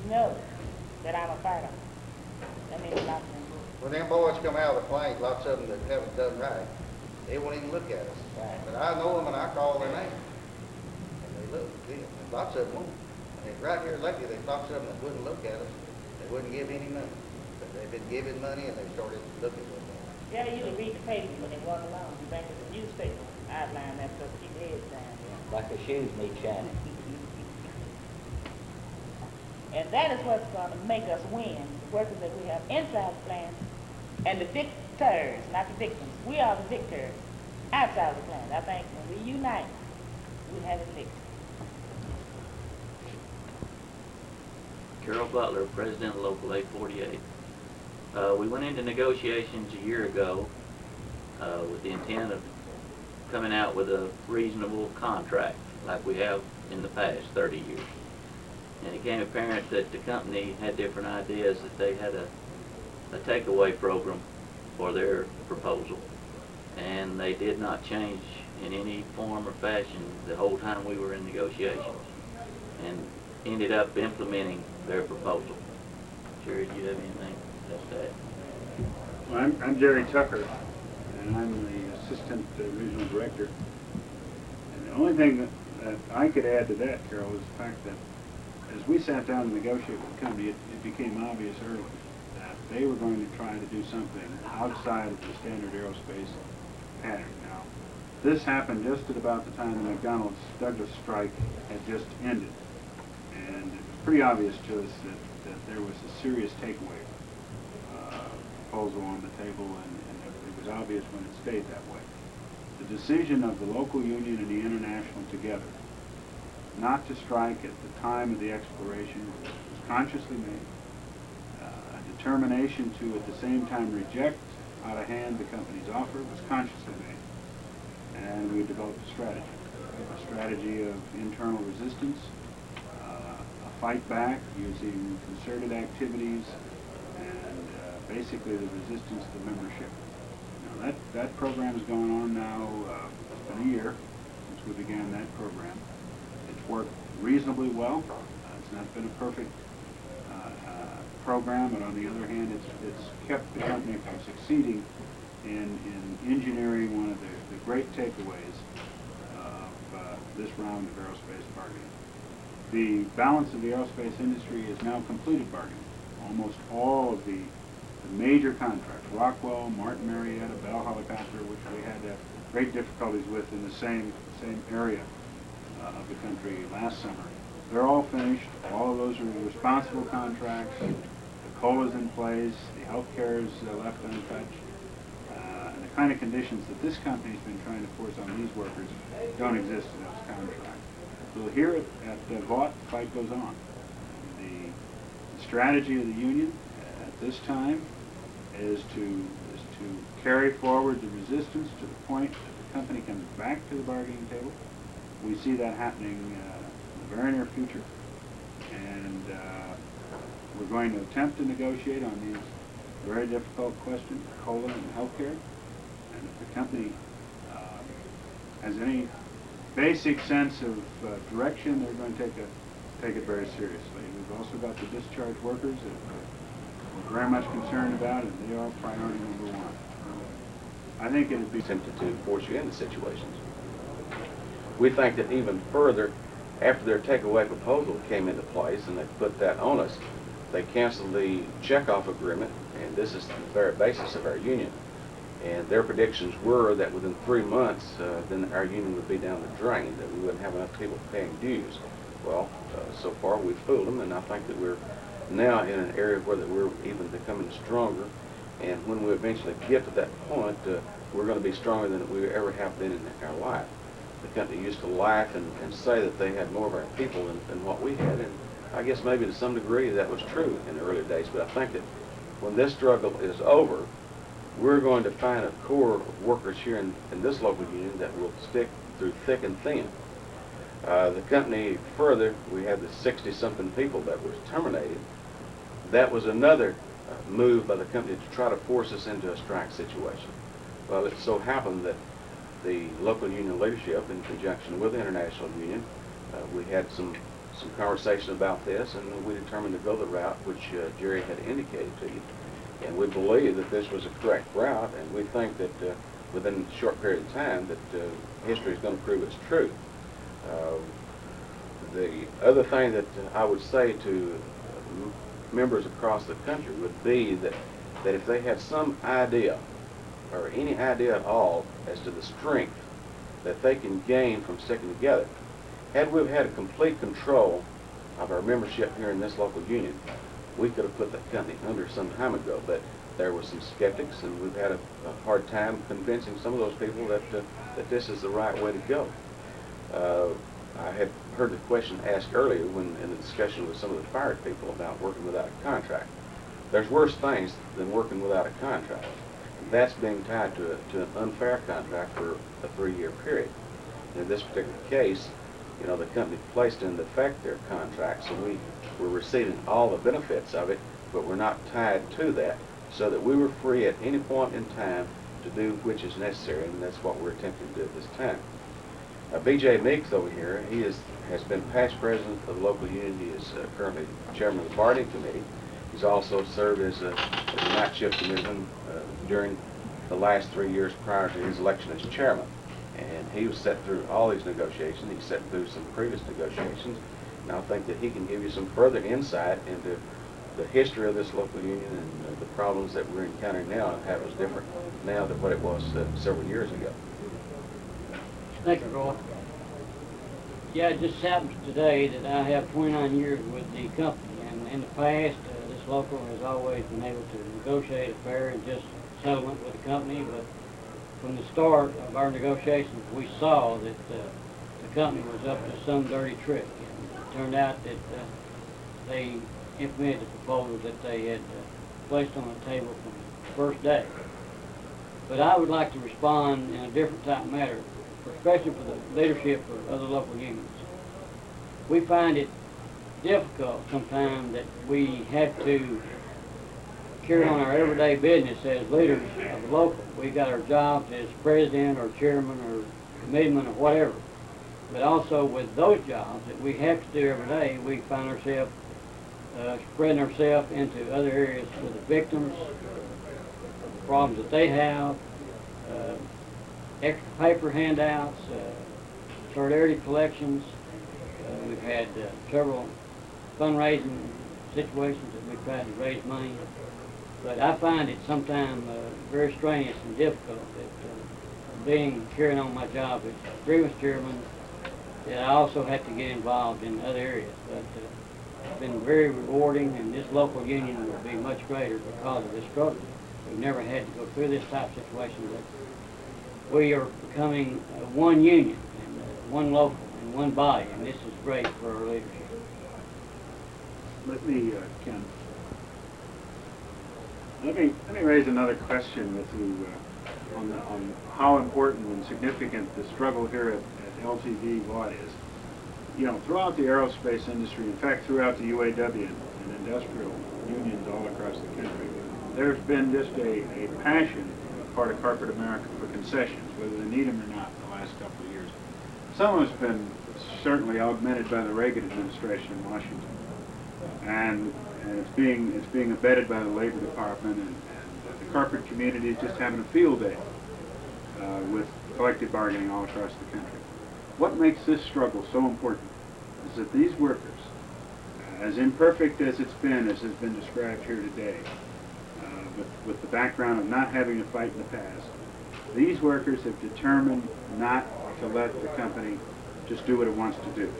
know that I'm a fighter. That means a lot to me. When them boys come out of the plane, lots of them that haven't done right, they won't even look at us. Right. But I know them and I call their name. And they look, and lots of them won't. And right here lately, there's lots of them that wouldn't look at us. They wouldn't give any money. But they've been giving money and they started looking at them. Yeah, they usually read the paper when they run along. You bring it to the newspaper, outline that stuff, keep their heads down. Like the shoes need shining. And that is what's going to make us win, the workers that we have inside the plant, and the victors, not the victims. We are the victors outside the plant. I think when we unite, we have a victory. Carol Butler, President of Local 848. We went into negotiations a year ago with the intent of coming out with a reasonable contract like we have in the past 30 years. And it became apparent that the company had different ideas, that they had a takeaway program for their proposal. And they did not change in any form or fashion the whole time we were in negotiations, and ended up implementing their proposal. Jerry, do you have anything else to add? Well, I'm Jerry Tucker, and I'm the Assistant Regional Director. And the only thing that I could add to that, Carol, is the fact that as we sat down to negotiate with the company, it became obvious early that they were going to try to do something outside of the standard aerospace pattern. Now, this happened just at about the time the McDonald's Douglas strike had just ended. And it was pretty obvious to us that there was a serious takeaway proposal on the table, and it was obvious when it stayed that way. The decision of the local union and the international together not to strike at the time of the exploration was consciously made. A determination to at the same time reject out of hand the company's offer was consciously made. And we developed a strategy of internal resistance, a fight back using concerted activities, and basically the resistance to membership. Now that program is going on now. It's been a year since we began that program. It's worked reasonably well. It's not been a perfect program, but on the other hand, it's kept the company from succeeding in engineering one of the great takeaways of this round of aerospace bargaining. The balance of the aerospace industry is now completed bargaining. Almost all of the major contracts, Rockwell, Martin Marietta, Bell Helicopter, which we had great difficulties with in the same area of the country last summer, they're all finished. All of those are responsible contracts. The COLA's in place. The health care is left untouched. And the kind of conditions that this company's been trying to force on these workers don't exist in those contracts. So here at Vought, the fight goes on. The strategy of the union at this time is to carry forward the resistance to the point that the company comes back to the bargaining table. We see that happening in the very near future, and we're going to attempt to negotiate on these very difficult questions, COLA and healthcare. And if the company has any basic sense of direction, they're going to take it very seriously. We've also got the discharge workers that we're very much concerned about, and they are priority number one. I think it would be tempted to force you into situations. We think that even further, after their takeaway proposal came into place and they put that on us, they canceled the checkoff agreement, and this is the very basis of our union. And their predictions were that within 3 months, then our union would be down the drain, that we wouldn't have enough people paying dues. Well, so far we've fooled them, and I think that we're now in an area where that we're even becoming stronger. And when we eventually get to that point, we're going to be stronger than we ever have been in our life. The company used to laugh and say that they had more of our people than what we had, and I guess maybe to some degree that was true in the early days. But I think that when this struggle is over, we're going to find a core of workers here in this local union that will stick through thick and thin. The company further, we had the 60-something people that was terminated. That was another move by the company to try to force us into a strike situation. Well, it so happened that the local union leadership, in conjunction with the international union, we had some some conversation about this, and we determined to go the route which Jerry had indicated to you. And we believe that this was a correct route, and we think that within a short period of time that history is going to prove it's true. The other thing that I would say to members across the country would be that if they had some idea, or any idea at all, as to the strength that they can gain from sticking together, had we had a complete control of our membership here in this local union, we could have put that company under some time ago. But there were some skeptics, and we've had a hard time convincing some of those people that this is the right way to go. I had heard the question asked earlier when in the discussion with some of the fire people about working without a contract. There's worse things than working without a contract. That's being tied to an unfair contract for a 3-year period. In this particular case, you know, the company placed into effect their contract, so we were receiving all the benefits of it, but we're not tied to that, so that we were free at any point in time to do which is necessary, and that's what we're attempting to do at this time. B.J. Meeks over here, he has been past president of the local union. He is currently chairman of the bargaining committee. He's also served as a night shift committeeman during the last 3 years prior to his election as chairman. And he was set through all these negotiations. He set through some previous negotiations. And I think that he can give you some further insight into the history of this local union and the problems that we're encountering now, and how it was different now than what it was several years ago. Thank you, Roy. Yeah, it just happens today that I have 29 years with the company, and in the past, this local has always been able to negotiate a fair and just settlement with the company, but from the start of our negotiations, we saw that the company was up to some dirty trick, and it turned out that they implemented the proposal that they had placed on the table from the first day. But I would like to respond in a different type of matter, especially for the leadership of other local unions. We find it difficult sometimes that we have to carry on our everyday business as leaders of the local. We got our jobs as president or chairman or committeeman or whatever. But also with those jobs that we have to do every day, we find ourselves spreading ourselves into other areas with the victims, the problems that they have, extra paper handouts, solidarity collections. We've had several fundraising situations that we've tried to raise money. But I find it sometimes very strenuous and difficult that carrying on my job as grievance chairman, that I also have to get involved in other areas. But it's been very rewarding, and this local union will be much greater because of this struggle. We've never had to go through this type of situation, but we are becoming one union, and one local, and one body, and this is great for our leadership. Let me, Ken, let me raise another question with you on how important and significant the struggle here at LTV what is. You know, throughout the aerospace industry, in fact, throughout the UAW and industrial unions all across the country, there's been just a passion on the part of corporate America for concessions, whether they need them or not, in the last couple of years. Some of it's been certainly augmented by the Reagan administration in Washington, and it's being abetted by the Labor Department, and the corporate community is just having a field day with collective bargaining all across the country. What makes this struggle so important is that these workers, as imperfect as it's been, as has been described here today, with the background of not having to fight in the past, these workers have determined not to let the company just do what it wants to do.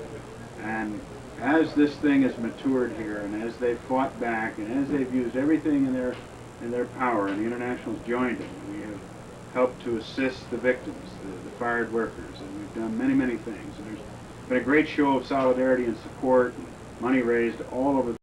And as this thing has matured here, and as they've fought back, and as they've used everything in their power, and the International's joined them, we have helped to assist the victims, the fired workers, and we've done many, many things. And there's been a great show of solidarity and support, and money raised all over